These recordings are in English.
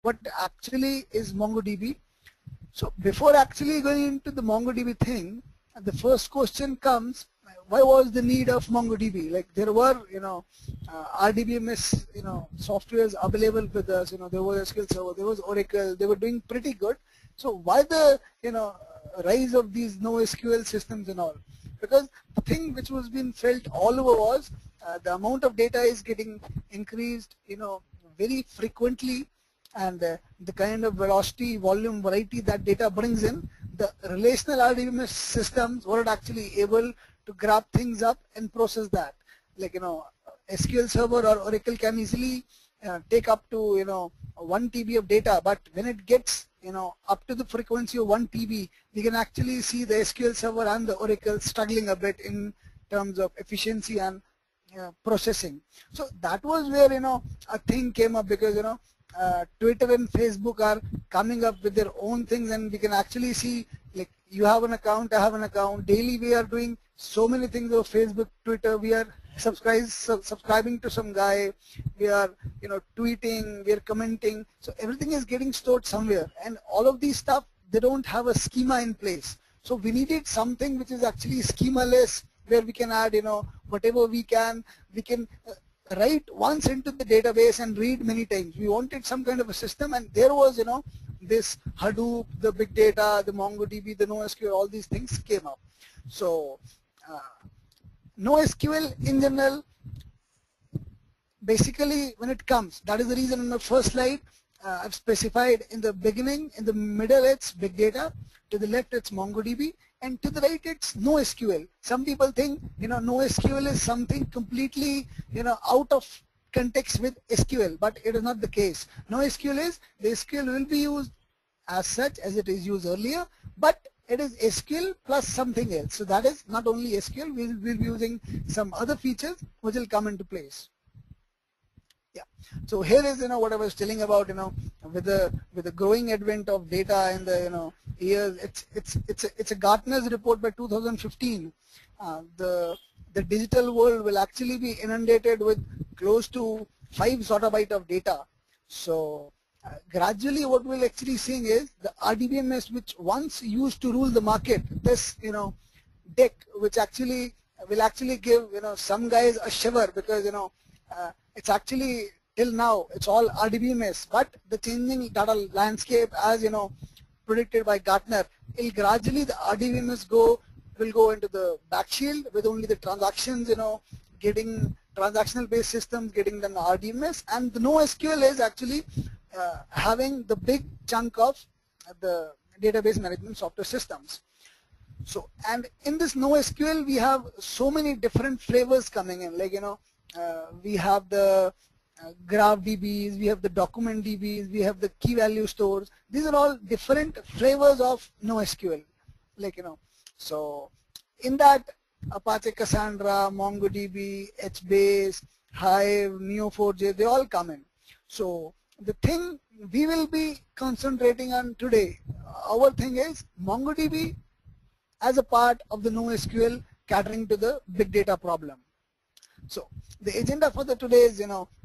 what actually is MongoDB. So before actually going into the MongoDB thing, the first question comes, why was the need of MongoDB? Like there were, RDBMS, softwares available with us. There was SQL Server, there was Oracle. They were doing pretty good. So why the, rise of these NoSQL systems and all? Because the thing which was being felt all over was the amount of data is getting increased, very frequently, and the kind of velocity, volume, variety that data brings in, the relational RDBMS systems weren't actually able to grab things up and process that. Like, SQL Server or Oracle can easily take up to, 1 TB of data, but when it gets, up to the frequency of 1 TB, we can actually see the SQL Server and the Oracle struggling a bit in terms of efficiency and processing. So that was where, a thing came up, because, Twitter and Facebook are coming up with their own things, and we can actually see, like, you have an account, I have an account. Daily we are doing so many things on Facebook, Twitter. We are subscribing to some guy. We are, tweeting. We are commenting. So everything is getting stored somewhere, and all of these stuff, they don't have a schema in place. So we needed something which is actually schemaless, where we can add, whatever we can. We can write once into the database and read many times. We wanted some kind of a system, and there was, this Hadoop, the big data, the MongoDB, the NoSQL, all these things came up. So NoSQL in general, basically when it comes, that is the reason in the first slide I've specified in the beginning, in the middle it's big data, to the left it's MongoDB, and to the right it's NoSQL. Some people think, NoSQL is something completely, out of context with SQL, but it is not the case. NoSQL is, the SQL will be used as such as it is used earlier, but it is SQL plus something else. So that is not only SQL, we will be using some other features which will come into place. Yeah. So here is, what I was telling about, with the growing advent of data in the, years, it's a Gartner's report by 2015. The digital world will actually be inundated with close to 5 zettabyte of data. So gradually what we're actually seeing is the RDBMS, which once used to rule the market, this, deck, which actually will actually give, some guys a shiver, because, it's actually till now it's all RDBMS, but the changing data landscape, as predicted by Gartner, gradually the RDBMS will go into the backshield, with only the transactions, getting transactional based systems getting the RDBMS, and the NoSQL is actually having the big chunk of the database management software systems. So, and in this NoSQL we have so many different flavors coming in, like, we have the graph DBs, we have the document DBs, we have the key value stores. These are all different flavors of NoSQL, like, so in that Apache Cassandra, MongoDB, HBase, Hive, Neo4j, they all come in. So the thing we will be concentrating on today, our thing is MongoDB as a part of the NoSQL catering to the big data problem. So the agenda for the today's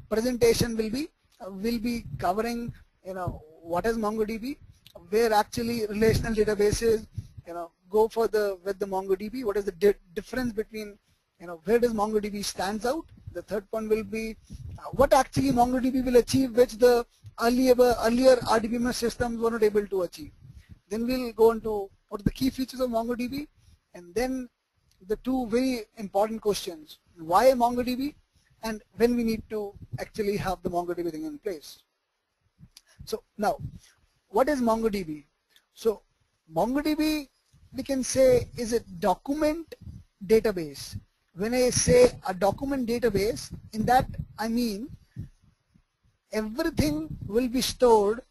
presentation will be covering what is MongoDB, where actually relational databases go with the MongoDB, what is the difference between where does MongoDB stands out. The third point will be what actually MongoDB will achieve, which the earlier RDBMS systems were not able to achieve. Then we'll go into what are the key features of MongoDB, and then the two very important questions: why MongoDB, and when we need to actually have the MongoDB thing in place. So now, what is MongoDB? So MongoDB, we can say, is a document database. When I say a document database, in that I mean everything will be stored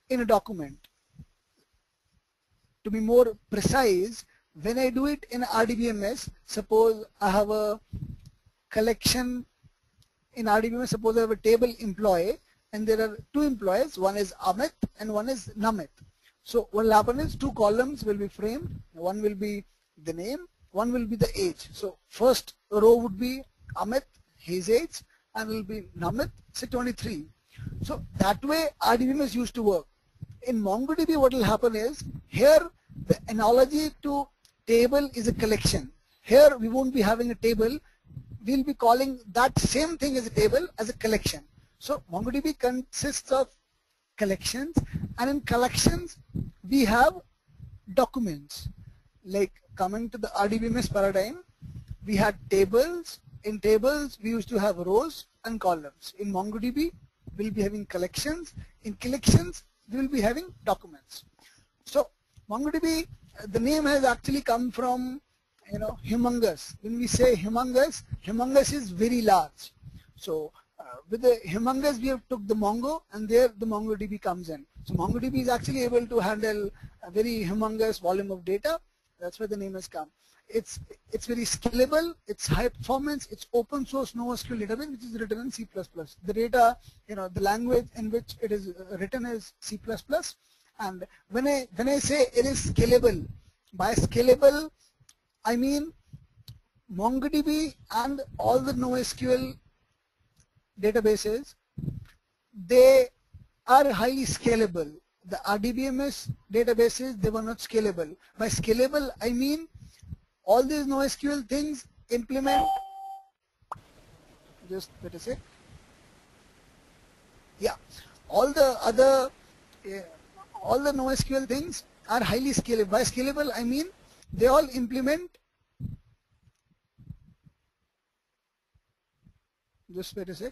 in a document. To be more precise, when I do it in RDBMS, suppose I have a collection in RDBMS, suppose I have a table employee, and there are two employees, one is Amit and one is Namit. So what will happen is two columns will be framed, one will be the name, one will be the age. So first row would be Amit, his age, and will be Namit, say 23. So that way RDBMS used to work. In MongoDB what will happen is, here the analogy to table is a collection. Here we won't be having a table, we'll be calling that same thing as a table as a collection. So MongoDB consists of collections, and in collections we have documents. Like coming to the RDBMS paradigm, we had tables. In tables we used to have rows and columns. In MongoDB we'll be having collections. In collections we will be having documents. So MongoDB, the name has actually come from, humongous. When we say humongous, humongous is very large. So with the humongous we have took the Mongo, and there the MongoDB comes in. So MongoDB is actually able to handle a very humongous volume of data. That's where the name has come. It's very scalable, it's high performance, it's open source NoSQL database which is written in C++. The data, the language in which it is written is C++. And when I say it is scalable, by scalable I mean MongoDB and all the NoSQL databases, they are highly scalable. The RDBMS databases, they were not scalable. By scalable I mean all these NoSQL things implement, just wait a sec. Yeah, all the other, all the NoSQL things are highly scalable. By scalable I mean they all implement, just wait a sec,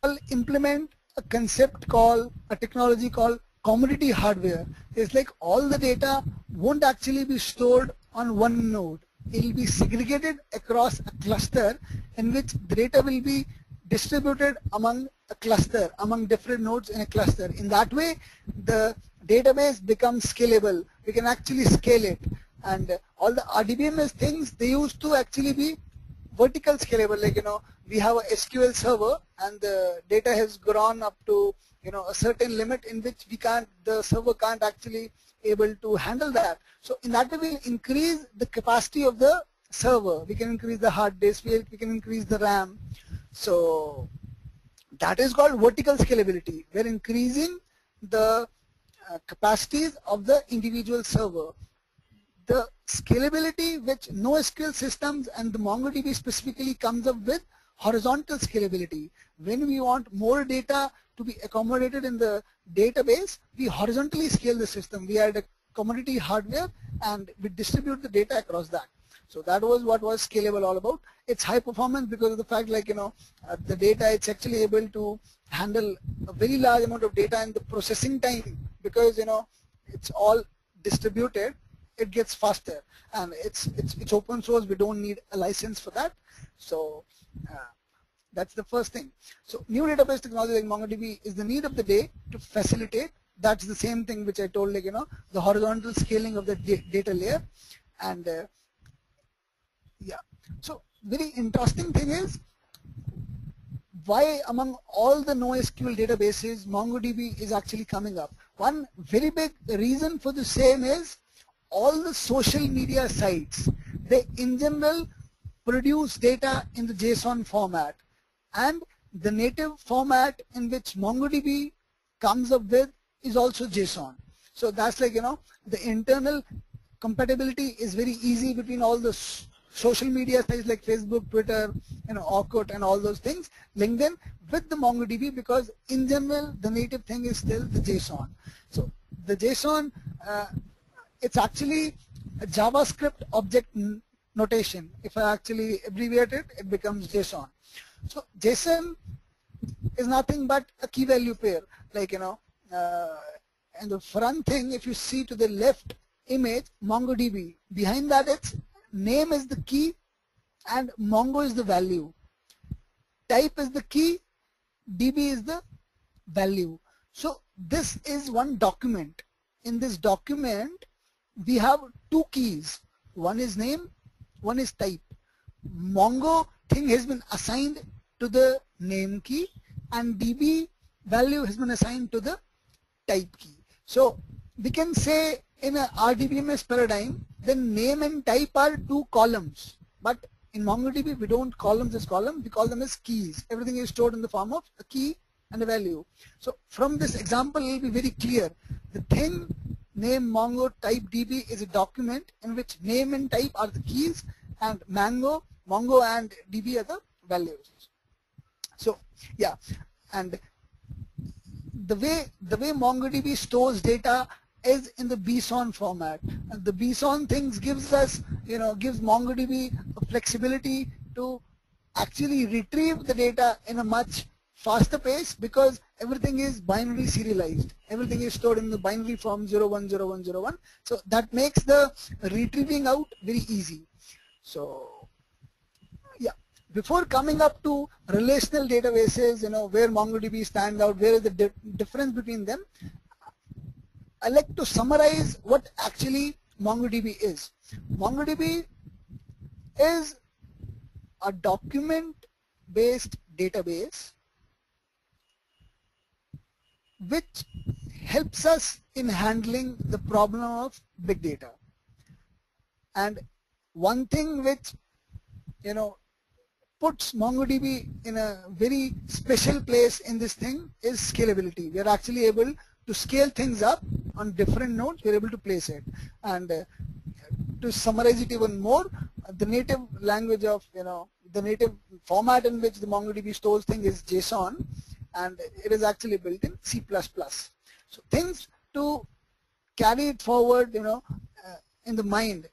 all implement a concept called, a technology called commodity hardware. It's like all the data won't actually be stored on one node. It will be segregated across a cluster in which the data will be distributed among a cluster, among different nodes in a cluster. In that way, the database becomes scalable. We can actually scale it. And all the RDBMS things, they used to actually be vertical scalable. Like, we have a SQL server and the data has grown up to, a certain limit in which the server can't actually able to handle that. So in that way we increase the capacity of the server. We can increase the hard disk, we can increase the RAM. So that is called vertical scalability. We're increasing the capacities of the individual server. The scalability which NoSQL systems and the MongoDB specifically comes up with, horizontal scalability. When we want more data to be accommodated in the database, we horizontally scale the system. We add a commodity hardware and we distribute the data across that. So that was what was scalable all about. It's high performance because of the fact, like, the data, it's actually able to handle a very large amount of data, and the processing time, because it's all distributed, it gets faster, and it's open source. We don't need a license for that. So that's the first thing. So new database technology like MongoDB is the need of the day to facilitate. That's the same thing which I told, like, the horizontal scaling of the data layer. And yeah, so very interesting thing is, why among all the NoSQL databases MongoDB is actually coming up. One very big reason for the same is all the social media sites, they in general produce data in the JSON format, and the native format in which MongoDB comes up with is also JSON. So that's like, the internal compatibility is very easy between all the social media sites like Facebook, Twitter, Orkut and all those things, LinkedIn, with the MongoDB, because in general the native thing is still the JSON. So the JSON, it's actually a JavaScript object notation. If I actually abbreviate it, it becomes JSON. So JSON is nothing but a key value pair. Like, and the front thing, if you see to the left image, MongoDB, behind that its name is the key and Mongo is the value. Type is the key, DB is the value. So this is one document. In this document, we have two keys. One is name, one is type. Mongo thing has been assigned to the name key, and DB value has been assigned to the type key. So we can say in a RDBMS paradigm, the name and type are two columns, but In MongoDB, we don't call them this column, we call them as keys. Everything is stored in the form of a key and a value. So from this example, it will be very clear. The thing name Mongo type DB is a document in which name and type are the keys, and Mongo and DB are the values. So yeah, and the way MongoDB stores data is in the BSON format. And the BSON things gives us, gives MongoDB a flexibility to actually retrieve the data in a much faster pace, because everything is binary serialized. Everything is stored in the binary form 010101. So that makes the retrieving out very easy. So yeah, before coming up to relational databases, where MongoDB stands out, where is the difference between them, I like to summarize what actually MongoDB is. MongoDB is a document-based database which helps us in handling the problem of big data. And one thing which puts MongoDB in a very special place in this thing is scalability. We are actually able to scale things up on different nodes. We are able to place it. And to summarize it even more, the native language of the native format in which the MongoDB stores things is JSON, and it is actually built in C++. So things to carry it forward, in the mind,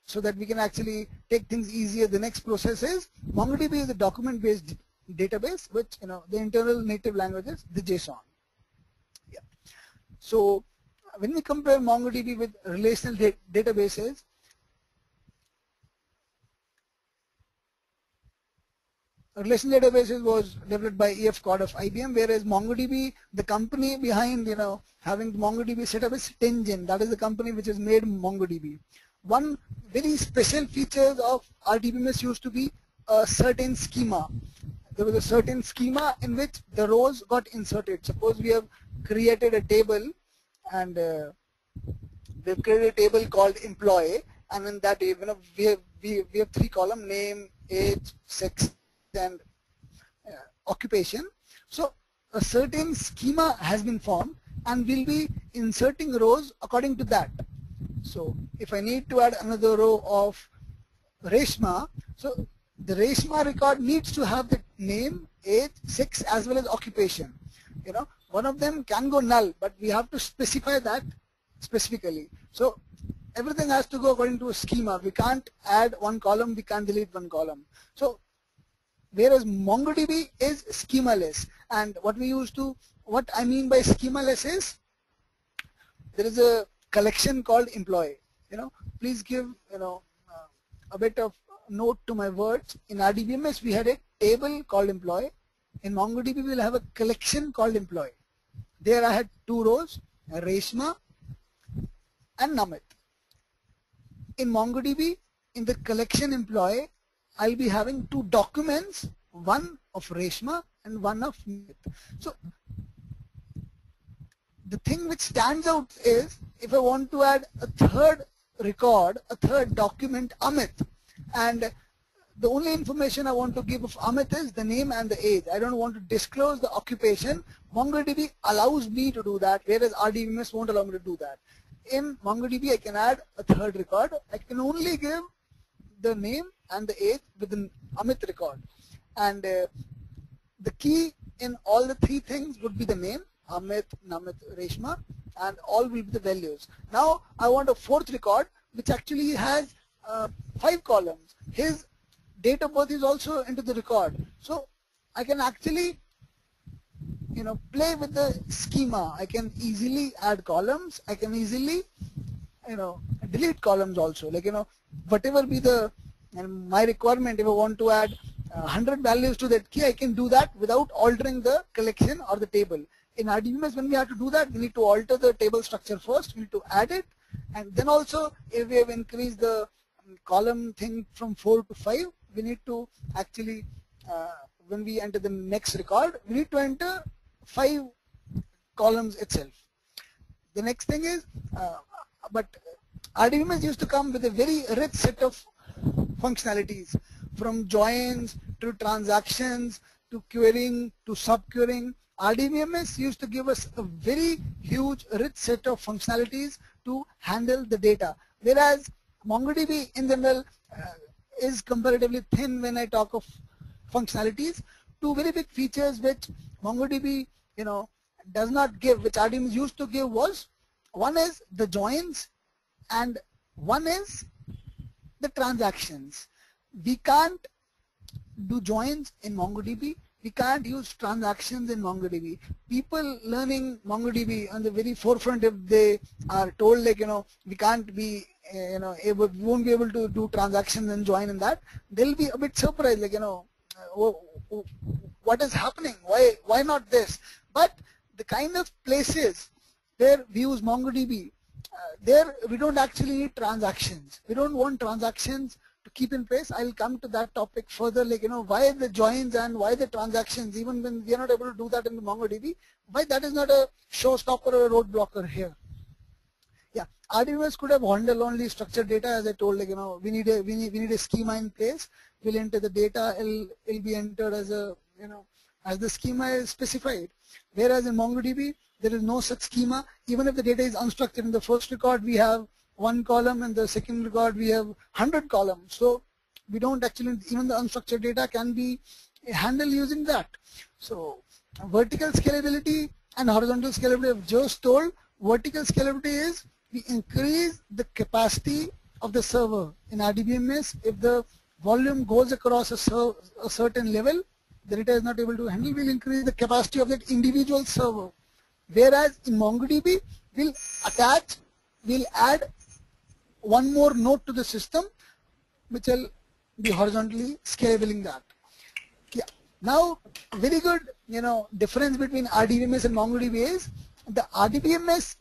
so that we can actually take things easier. The next process is MongoDB is a document-based database, which the internal native language is the JSON. Yeah. So when we compare MongoDB with relational databases, relational databases was developed by EF Cod of IBM, whereas MongoDB, the company behind having MongoDB set up is Tengen. That is the company which has made MongoDB. One very special feature of RDBMS used to be a certain schema. There was a certain schema in which the rows got inserted. Suppose we have created a table, and we've created a table called employee, and in that we have three columns: name, age, sex, and occupation. So a certain schema has been formed, and we'll be inserting rows according to that. So if I need to add another row of Reshma, so the Reshma record needs to have the name, age, sex, as well as occupation. One of them can go null, but we have to specify that specifically. So everything has to go according to a schema. We can't add one column, we can't delete one column. So whereas MongoDB is schemaless, and what I mean by schemaless is, there is a collection called employee. Please give a bit of note to my words. In RDBMS we had a table called employee. In MongoDB we will have a collection called employee. There I had two rows, Reshma and Namit. In MongoDB, in the collection employee, I'll be having two documents, one of Reshma and one of Namit. So the thing which stands out is, if I want to add a third record, a third document, Amit, and the only information I want to give of Amit is the name and the age. I don't want to disclose the occupation. MongoDB allows me to do that, whereas RDBMS won't allow me to do that. In MongoDB, I can add a third record. I can only give the name and the age with the Amit record. And the key in all the three things would be the name, Amit, Namit, Reshma, and all will be the values. Now I want a fourth record which actually has 5 columns. His date of birth is also into the record. So I can actually play with the schema. I can easily add columns. I can easily delete columns also. Whatever be my requirement, if I want to add 100 values to that key, I can do that without altering the collection or the table. In RDBMS, when we have to do that, we need to alter the table structure first. We need to add it, and then also if we have increased the column thing from 4 to 5, we need to actually, when we enter the next record, we need to enter 5 columns itself. The next thing is, but RDBMS used to come with a very rich set of functionalities. from joins to transactions to querying to sub-querying. RDBMS used to give us a very huge rich set of functionalities to handle the data, whereas MongoDB in general is comparatively thin when I talk of functionalities. Two very big features which MongoDB does not give, which RDBMS used to give, was one is the joins and one is the transactions. We can't do joins in MongoDB. We can't use transactions in MongoDB. People learning MongoDB on the very forefront, if they are told like, we can't be, we won't be able to do transactions and join in that, they'll be a bit surprised, like, what is happening? Why not this? But the kind of places where we use MongoDB, there we don't actually need transactions. We don't want transactions to keep in place. I'll come to that topic further, like, why the joins and why the transactions, even when we are not able to do that in the MongoDB, why that is not a showstopper or a roadblocker here. Yeah, RDBMS could have handled only structured data, as I told, like, we need a schema in place. We'll enter the data, it'll be entered as a, as the schema is specified. Whereas in MongoDB, there is no such schema. Even if the data is unstructured, in the first record we have 1 column, and the second record we have 100 columns. So we don't actually, even the unstructured data can be handled using that. So vertical scalability and horizontal scalability, I've just told. Vertical scalability is we increase the capacity of the server. In RDBMS, if the volume goes across a certain level, the data is not able to handle, we'll increase the capacity of that individual server. Whereas in MongoDB, we'll add one more node to the system, which will be horizontally scalable that. Yeah. Now, very good, difference between RDBMS and MongoDB is the RDBMS,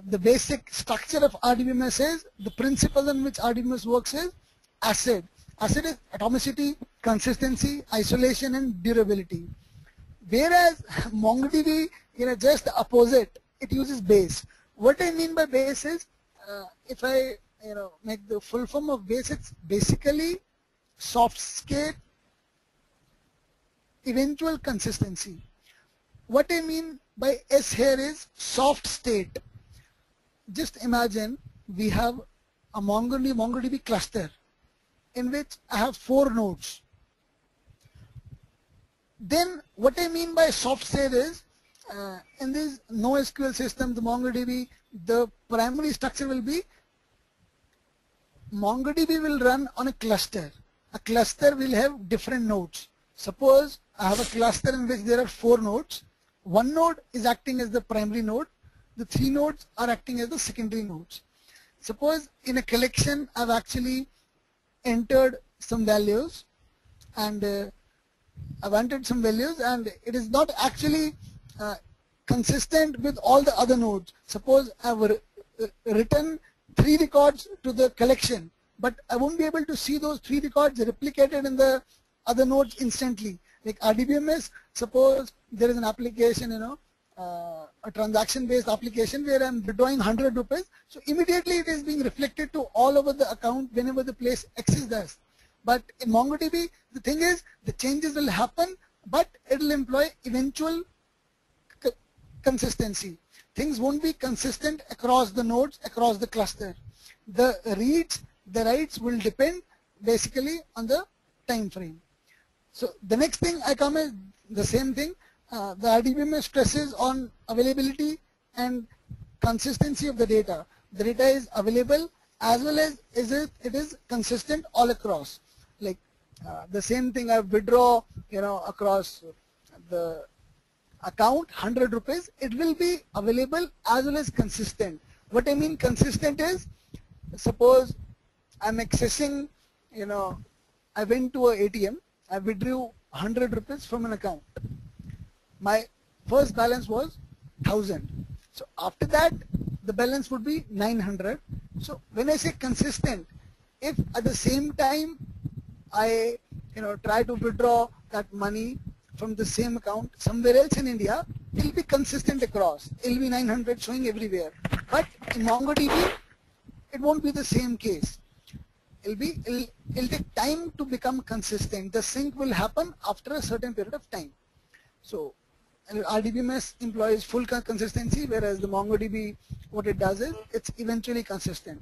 the basic structure of RDBMS is, the principle in which RDBMS works is ACID. ACID is atomicity, consistency, isolation, and durability. Whereas MongoDB, just the opposite, it uses base. What I mean by base is, if I, make the full form of base, it's basically soft state, eventual consistency. What I mean by S here is soft state. Just imagine we have a MongoDB cluster in which I have 4 nodes. Then what I mean by soft state is, in this NoSQL system, the MongoDB, the primary structure will be MongoDB will run on a cluster. A cluster will have different nodes. Suppose I have a cluster in which there are 4 nodes. 1 node is acting as the primary node. The 3 nodes are acting as the secondary nodes. Suppose in a collection I've actually entered some values, and I've entered some values, and it is not actually consistent with all the other nodes. Suppose I've written 3 records to the collection, but I won't be able to see those 3 records replicated in the other nodes instantly. Like RDBMS, suppose there is an application, a transaction-based application where I'm withdrawing 100 rupees. So immediately it is being reflected to all over the account whenever the place X is there. But in MongoDB, the thing is, the changes will happen, but it will employ eventual consistency. Things won't be consistent across the nodes, across the cluster. The reads, the writes will depend basically on the time frame. So the next thing I come is the same thing. The RDBMS stresses on availability and consistency of the data. The data is available as well as it is consistent all across. Like the same thing I withdraw, across the account 100 rupees, it will be available as well as consistent. What I mean consistent is, suppose I'm accessing, I went to a ATM, I withdrew 100 rupees from an account. My first balance was 1000. So after that, the balance would be 900. So when I say consistent, if at the same time I try to withdraw that money from the same account somewhere else in India, it will be consistent across. It will be 900 showing everywhere. But in MongoDB, it won't be the same case. it'll take time to become consistent. The sync will happen after a certain period of time. So RDBMS employs full consistency, whereas the MongoDB, what it does is it's eventually consistent.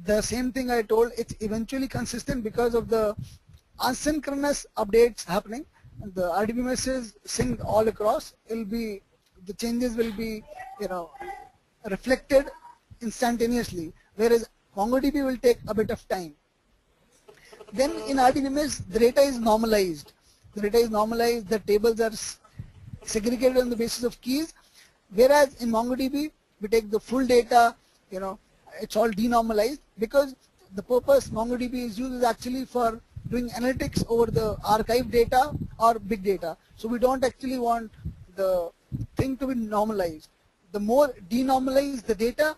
The same thing I told, it's eventually consistent because of the asynchronous updates happening. The RDBMS is synced all across. The changes will be, reflected instantaneously, whereas MongoDB will take a bit of time. Then in RDBMS, the data is normalized. The tables are segregated on the basis of keys, whereas in MongoDB, we take the full data, it's all denormalized, because the purpose MongoDB is used is actually for doing analytics over the archive data or big data. So we don't actually want the thing to be normalized. The more denormalized the data,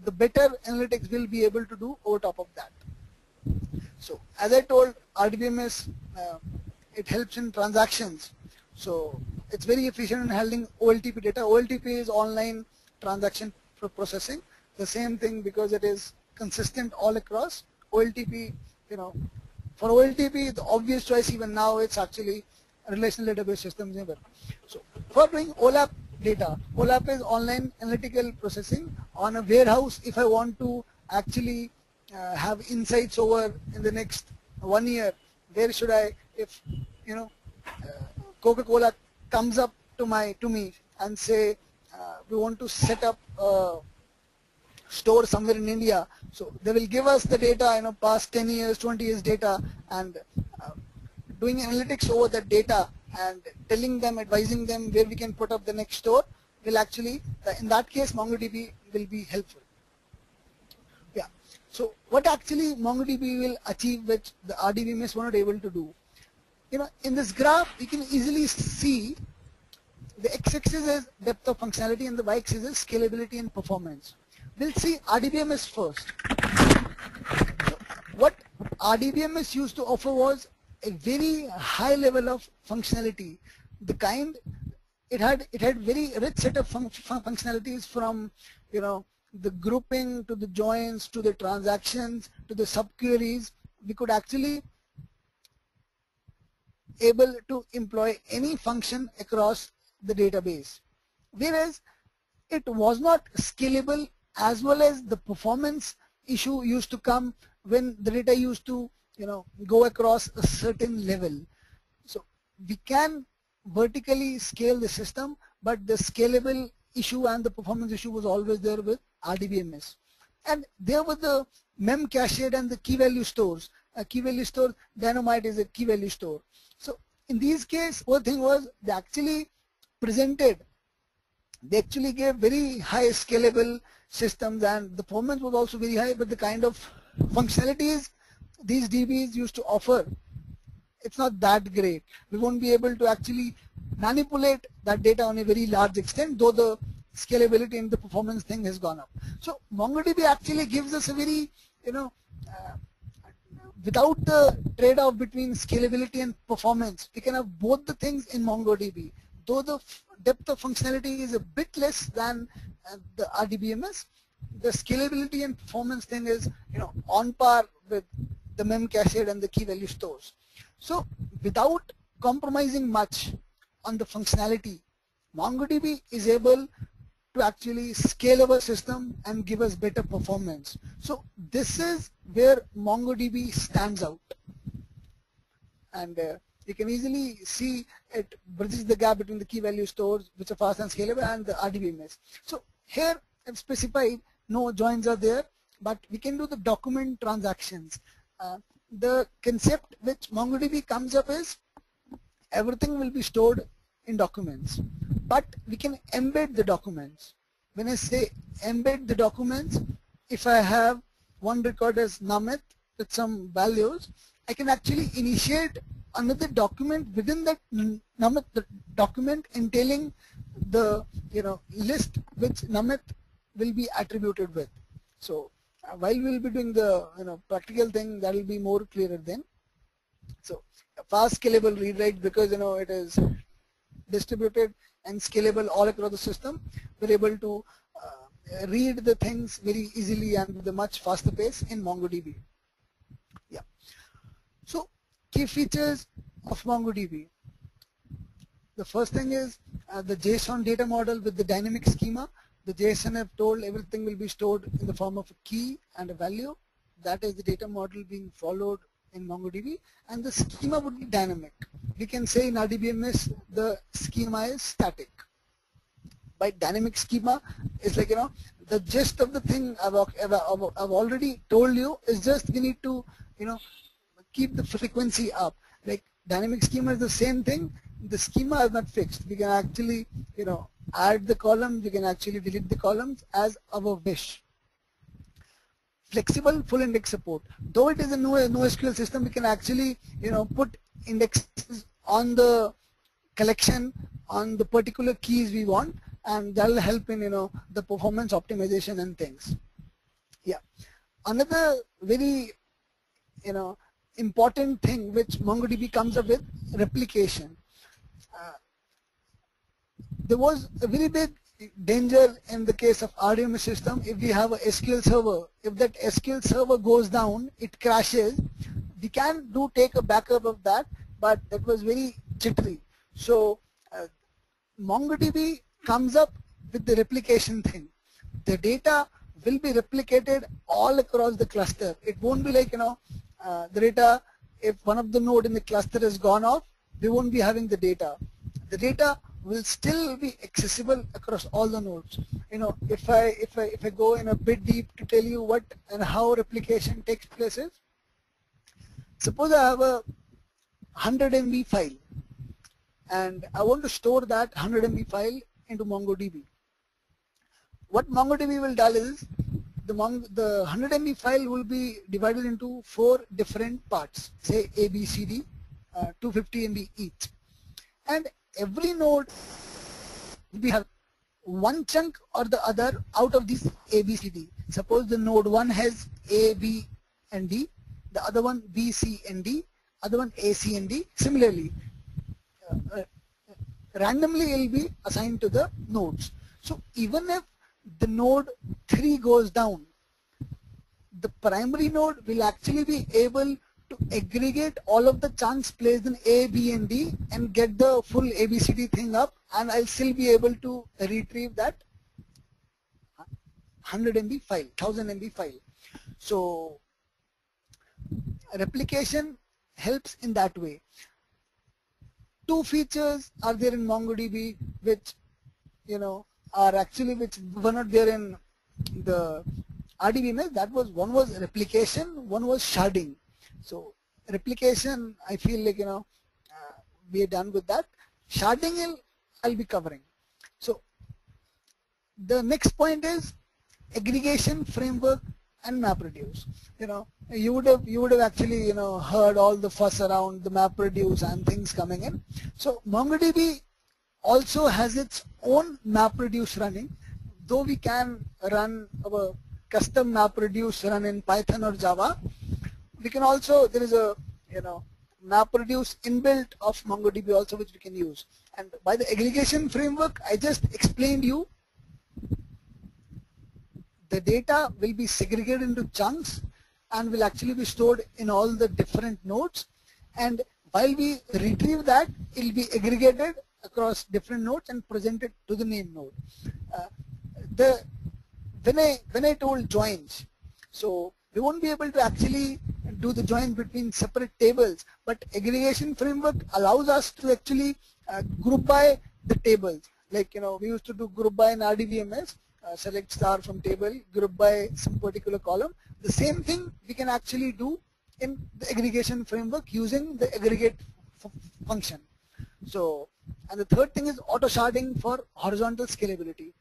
the better analytics will be able to do over top of that. So as I told, RDBMS, it helps in transactions. So it's very efficient in handling OLTP data. OLTP is online transaction processing. The same thing, because it is consistent all across. OLTP, for OLTP, the obvious choice even now, it's actually relational database systems. So for doing OLAP data, OLAP is online analytical processing on a warehouse. If I want to actually have insights over in the next 1 year, where should I, if Coca-Cola comes up to me and say we want to set up a store somewhere in India, so they will give us the data, past 10 years, 20 years data, and doing analytics over that data and telling them, advising them where we can put up the next store will actually, in that case, MongoDB will be helpful. Yeah. So what actually MongoDB will achieve, which the RDBMS were not able to do? In this graph, you can easily see the x-axis is depth of functionality and the y-axis is scalability and performance. We'll see RDBMS first. So what RDBMS used to offer was a very high level of functionality. The kind it had very rich set of functionalities, from the grouping to the joins to the transactions to the subqueries. We could actually able to employ any function across the database, whereas it was not scalable, as well as the performance issue used to come when the data used to go across a certain level. So we can vertically scale the system, but the scalable issue and the performance issue was always there with RDBMS. And there were the mem cached and the key value stores. A key value store, Dynamite is a key value store. So in these cases, one thing was they actually gave very high scalable systems, and the performance was also very high, but the kind of functionalities these DBs used to offer, it's not that great. We won't be able to actually manipulate that data on a very large extent, though the scalability and the performance thing has gone up. So MongoDB actually gives us a very, without the trade-off between scalability and performance, we can have both the things in MongoDB. Though the depth of functionality is a bit less than the RDBMS, the scalability and performance thing is on par with the mem cached and the key value stores. So without compromising much on the functionality, MongoDB is able to actually scale our system and give us better performance. So this is where MongoDB stands out, and you can easily see it bridges the gap between the key value stores, which are fast and scalable, and the RDBMS. So here I've specified no joins are there, but we can do the document transactions. The concept which MongoDB comes up is everything will be stored in documents, but we can embed the documents. When I say embed the documents, if I have one record as Namit with some values, I can actually initiate another document within that Namit document entailing the list which Namit will be attributed with. So while we will be doing the practical thing, that will be more clearer then. So fast scalable read write, because it is distributed and scalable all across the system. We're able to read the things very easily and with a much faster pace in MongoDB. Yeah. So key features of MongoDB. The first thing is the JSON data model with the dynamic schema. The JSON I've told everything will be stored in the form of a key and a value. That is the data model being followed in MongoDB, and the schema would be dynamic. We can say in RDBMS the schema is static. By dynamic schema is like, the gist of the thing I've already told you is just we need to, keep the frequency up. Like dynamic schema is the same thing. The schema is not fixed. We can actually, add the columns. We can actually delete the columns as our wish. Flexible full index support. Though it is a NoSQL system, we can actually, put indexes on the collection on the particular keys we want, and that will help in, the performance optimization and things. Yeah. Another very, important thing which MongoDB comes up with, replication. There was a very big danger in the case of RDBMS system. If we have a SQL server, if that SQL server goes down, it crashes. We can take a backup of that, but that was very jittery. So MongoDB comes up with the replication thing. The data will be replicated all across the cluster. It won't be like, the data, if one of the node in the cluster has gone off, we won't be having the data. The data will still be accessible across all the nodes. If I go in a bit deep to tell you what and how replication takes place is, suppose I have a 100 MB file and I want to store that 100 MB file into MongoDB. What MongoDB will do is, the 100 MB file will be divided into 4 different parts, say A, B, C, D, 250 MB each. And every node will have one chunk or the other out of these A, B, C, D. Suppose the node 1 has A, B, and D, the other one B, C, and D, other one A, C, and D. Similarly, randomly it will be assigned to the nodes. So even if the node 3 goes down, the primary node will actually be able to aggregate all of the chunks placed in A, B, and D and get the full ABCD thing up, and I'll still be able to retrieve that 100 MB file, 1000 MB file. So replication helps in that way. 2 features are there in MongoDB which, are actually, which were not there in the RDBMS. That was, one was replication, one was sharding. So replication, I feel like, we are done with that. Sharding I'll be covering. So the next point is aggregation framework and MapReduce. You would have actually, heard all the fuss around the MapReduce and things coming in. So MongoDB also has its own MapReduce running, though we can run our custom MapReduce run in Python or Java. We can also, there is a, MapReduce inbuilt of MongoDB also which we can use. And by the aggregation framework, I just explained you, the data will be segregated into chunks and will actually be stored in all the different nodes. And while we retrieve that, it will be aggregated across different nodes and presented to the name node. When I told joins, so we won't be able to actually do the join between separate tables, but aggregation framework allows us to actually group by the tables. Like, we used to do group by in RDBMS, select star from table, group by some particular column. The same thing we can actually do in the aggregation framework using the aggregate function. So, and the third thing is auto sharding for horizontal scalability.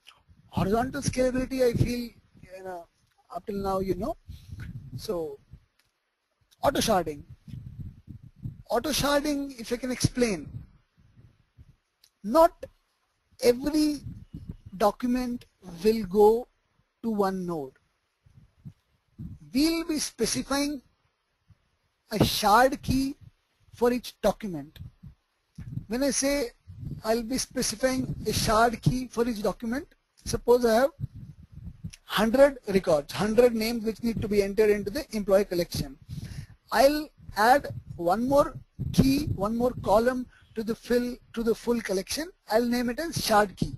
Horizontal scalability, I feel, up till now, So, auto sharding. Auto sharding, if I can explain, not every document will go to one node. We'll be specifying a shard key for each document. When I say I'll be specifying a shard key for each document, suppose I have 100 records, 100 names which need to be entered into the employee collection. I'll add one more key, one more column to the full collection. I'll name it as shard key,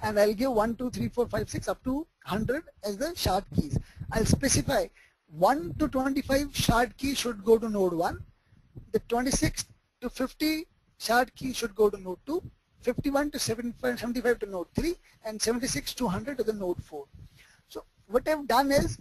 and I'll give 1, 2, 3, 4, 5, 6 up to 100 as the shard keys. I'll specify 1 to 25 shard key should go to node 1, the 26 to 50 shard key should go to node 2, 51 to 75 to node 3, and 76 to 100 to the node 4. So what I've done is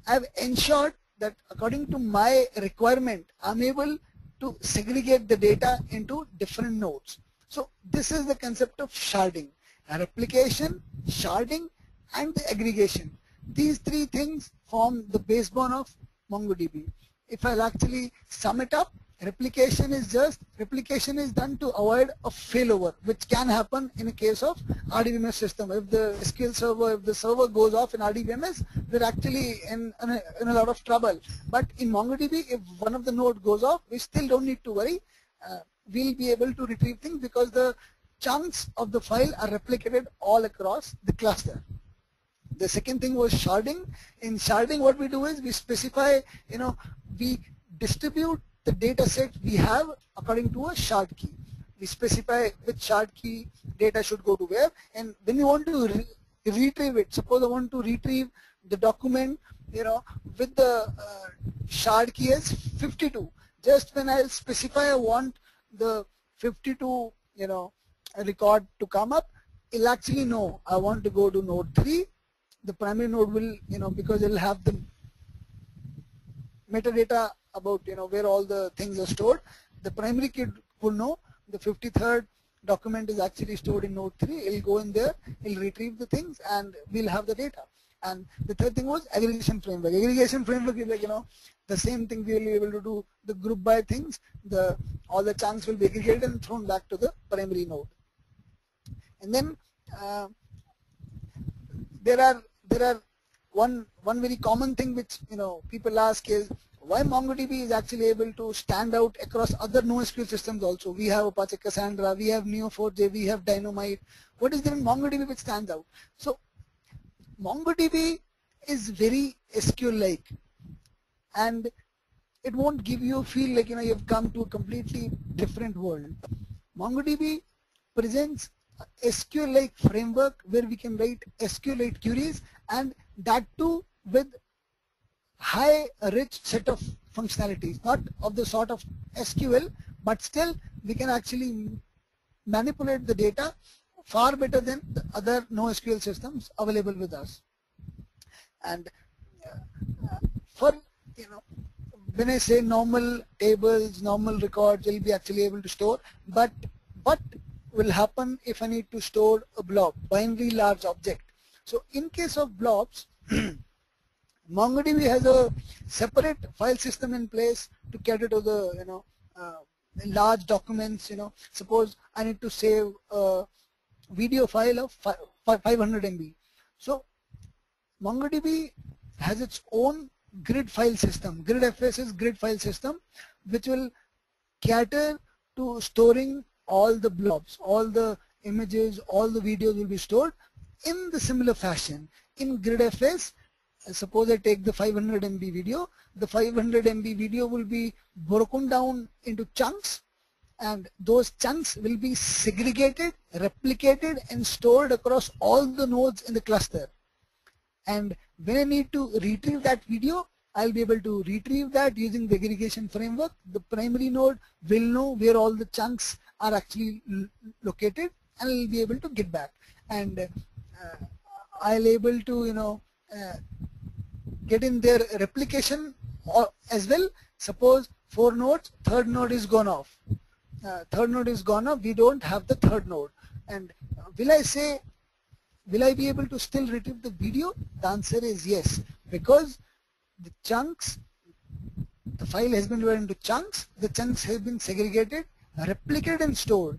I've ensured that according to my requirement, I'm able to segregate the data into different nodes. So this is the concept of sharding: replication, sharding, and the aggregation. These three things form the backbone of MongoDB. If I'll actually sum it up, replication is done to avoid a failover, which can happen in a case of RDBMS system. If the SQL server, if the server goes off in RDBMS, we're actually in a lot of trouble. But in MongoDB, if one of the node goes off, we still don't need to worry. We'll be able to retrieve things because the chunks of the file are replicated all across the cluster. The second thing was sharding. In sharding, what we do is we specify, we distribute the data set we have according to a shard key. We specify which shard key data should go to where, and when you want to retrieve it, suppose I want to retrieve the document, with the shard key as 52. Just when I specify I want the 52, record to come up, it'll actually know I want to go to node 3. The primary node will, because it'll have the metadata about, where all the things are stored. The primary key will know the 53rd document is actually stored in node 3. It'll go in there, it'll retrieve the things, and we'll have the data. And the third thing was aggregation framework. Aggregation framework is like, the same thing we'll be able to do the group by things. All the chunks will be aggregated and thrown back to the primary node. And then there are one very common thing which people ask is why MongoDB is actually able to stand out across other NoSQL systems also. We have Apache Cassandra, we have Neo4j, we have Dynamite. What is there in MongoDB which stands out? So MongoDB is very SQL-like, and it won't give you a feel like you've come to a completely different world. MongoDB presents a SQL-like framework where we can write SQL-like queries, and that too with high rich set of functionalities, not of the sort of SQL, but still we can actually manipulate the data far better than the other NoSQL systems available with us. And for when I say normal tables, normal records, you'll be actually able to store, but what will happen if I need to store a blob, binary large object? So in case of blobs, MongoDB has a separate file system in place to cater to the large documents. Suppose I need to save a video file of 500 MB. So MongoDB has its own grid file system. GridFS is grid file system, which will cater to storing all the blobs, all the images, all the videos will be stored in the similar fashion. In GridFS, suppose I take the 500 MB video, the 500 MB video will be broken down into chunks, and those chunks will be segregated, replicated, and stored across all the nodes in the cluster. And when I need to retrieve that video, I'll be able to retrieve that using the aggregation framework. The primary node will know where all the chunks are actually located, and I'll be able to get back. And I'll able to get in their replication as well. Suppose 4 nodes, third node is gone off. We don't have the third node. And will I be able to still retrieve the video? The answer is yes, because the chunks, the file has been divided into chunks, the chunks have been segregated, replicated, and stored.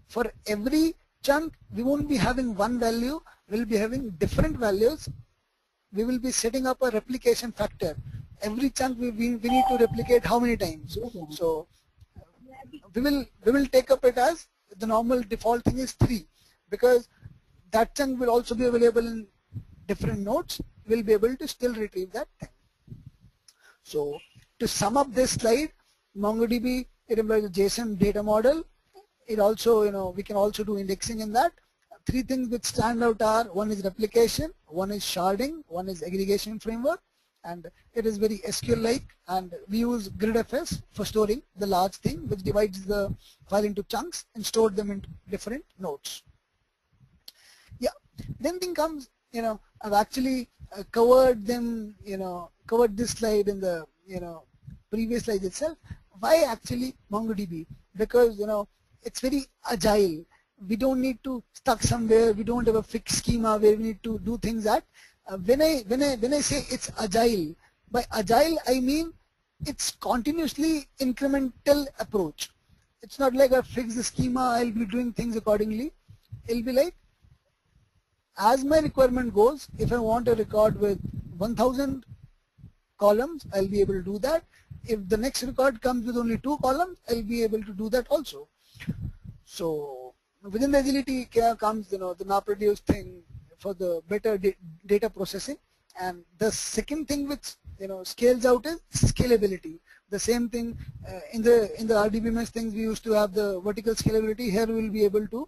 For every chunk, we won't be having one value, we'll be having different values. We will be setting up a replication factor. Every chunk we need to replicate how many times. So we will take up it as the normal default thing is 3, because that chunk will also be available in different nodes. We'll be able to still retrieve that thing. So to sum up this slide, MongoDB, it employs a JSON data model. It also, we can also do indexing in that. Three things which stand out are, one is replication, one is sharding, one is aggregation framework, and it is very SQL-like, and we use GridFS for storing the large thing which divides the file into chunks and store them into different nodes. Yeah, then thing comes, I've actually covered them, covered this slide in the, previous slide itself. Why actually MongoDB? Because, it's very agile. We don't need to stuck somewhere. We don't have a fixed schema where we need to do things at. When I say it's agile, by agile I mean it's continuously incremental approach. It's not like I fix the schema, I'll be doing things accordingly. It'll be like, as my requirement goes, if I want a record with 1000 columns, I'll be able to do that. If the next record comes with only 2 columns, I'll be able to do that also. So within the agility comes, the MapReduce thing for the better data processing. And the second thing which scales out is scalability. The same thing in the RDBMS things, we used to have the vertical scalability. Here we will be able to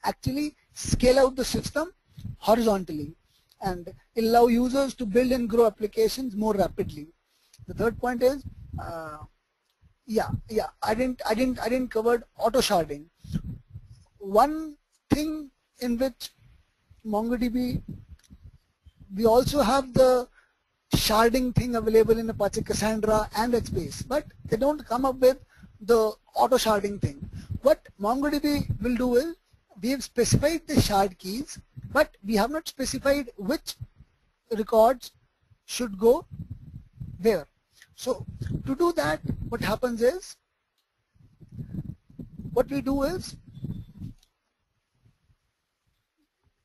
actually scale out the system horizontally and allow users to build and grow applications more rapidly. The third point is, I didn't cover auto sharding. One thing in which MongoDB, we also have the sharding thing available in Apache Cassandra and HBase, but they don't come up with the auto sharding thing. What MongoDB will do is, we have specified the shard keys, but we have not specified which records should go where. So to do that, what happens is, what we do is,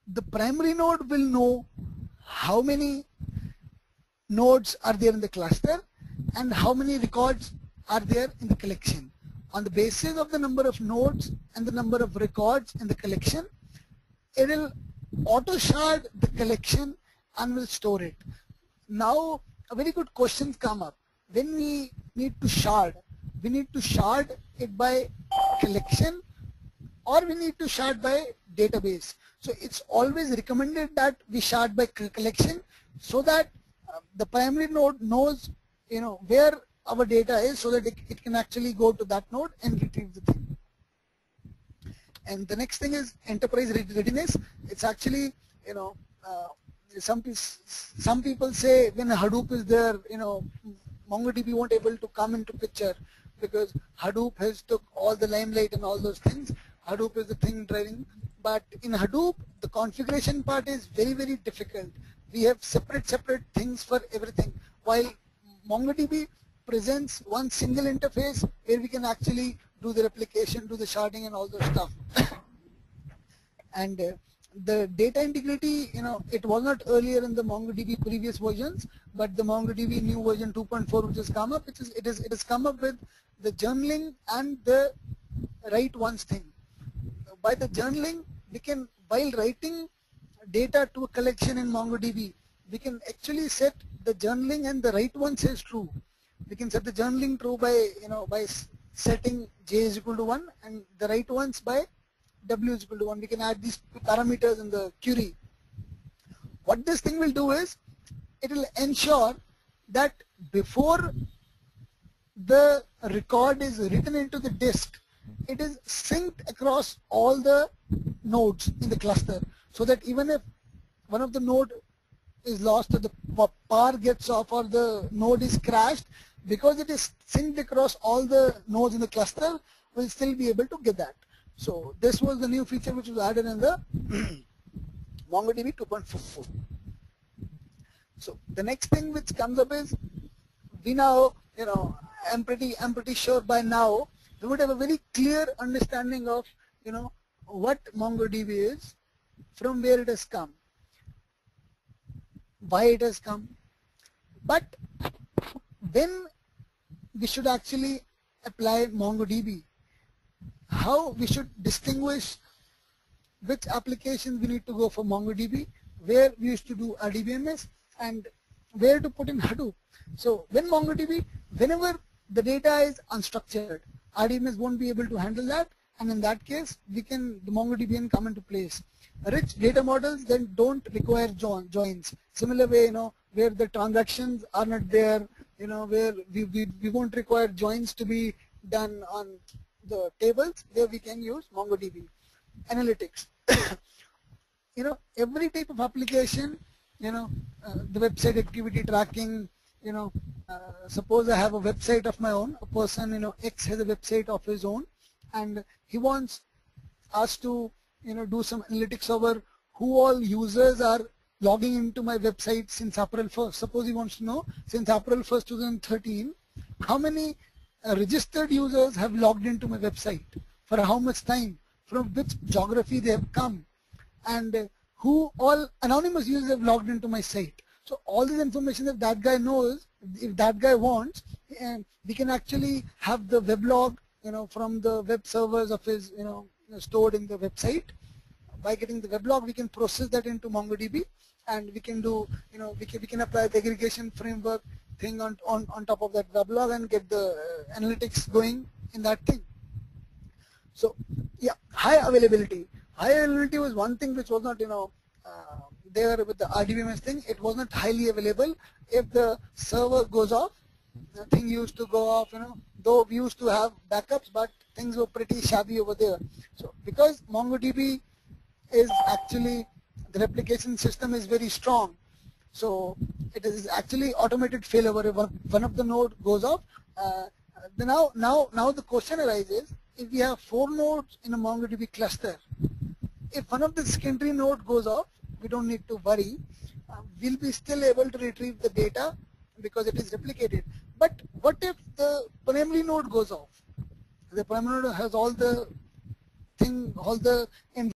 the primary node will know how many nodes are there in the cluster and how many records are there in the collection. On the basis of the number of nodes and the number of records in the collection, it will auto shard the collection and will store it. Now a very good question come up. When we need to shard, we need to shard it by collection or we need to shard by database. So it's always recommended that we shard by collection so that the primary node knows where our data is, so that it can actually go to that node and retrieve the thing. And the next thing is enterprise readiness. It's actually, some people say when Hadoop is there, MongoDB won't able to come into picture because Hadoop has took all the limelight and all those things. Hadoop is the thing driving. But in Hadoop, the configuration part is very, very difficult. We have separate things for everything. While MongoDB presents one single interface where we can actually do the replication, do the sharding and all those stuff. And the data integrity, it was not earlier in the MongoDB previous versions, but the MongoDB new version 2.4 which has come up, it has come up with the journaling and the write once thing. By the journaling, we can, while writing data to a collection in MongoDB, we can actually set the journaling and the write once is true. We can set the journaling true by, by setting j is equal to 1 and the write once by w is equal to 1. We can add these two parameters in the query. What this thing will do is, it will ensure that before the record is written into the disk, it is synced across all the nodes in the cluster, so that even if one of the node is lost or the power gets off or the node is crashed, because it is synced across all the nodes in the cluster, we'll still be able to get that. So this was the new feature which was added in the MongoDB 2.4. So the next thing which comes up is, we now, I'm pretty sure by now we would have a very clear understanding of, what MongoDB is, from where it has come, why it has come. But when we should actually apply MongoDB, how we should distinguish which applications we need to go for MongoDB, where we used to do RDBMS, and where to put in Hadoop. So when MongoDB, whenever the data is unstructured, RDMS won't be able to handle that, and in that case, the MongoDB can come into place. Rich data models then don't require joins. Similar way, where the transactions are not there, where we won't require joins to be done on the tables, there we can use MongoDB. Analytics. Every type of application, the website activity tracking, suppose I have a website of my own, a person, X has a website of his own, and he wants us to, do some analytics over who all users are logging into my website since April 1st. Suppose he wants to know, since April 1st, 2013, how many registered users have logged into my website, for how much time, from which geography they have come, and who all anonymous users have logged into my site. So all this information, if that guy knows, if that guy wants, we can actually have the weblog, from the web servers of his, stored in the website. By getting the weblog, we can process that into MongoDB, and we can do, we can apply the aggregation framework thing on top of that weblog and get the analytics going in that thing. So yeah, high availability. High availability was one thing which was not, there with the RDBMS thing. It was not highly available. If the server goes off, the thing used to go off, though we used to have backups, but things were pretty shabby over there. So because MongoDB is actually, the replication system is very strong, so it is actually automated failover. If one of the node goes off, now the question arises, if we have 4 nodes in a MongoDB cluster, if one of the secondary node goes off, we don't need to worry. We'll be still able to retrieve the data because it is replicated. But what if the primary node goes off? The primary node has all the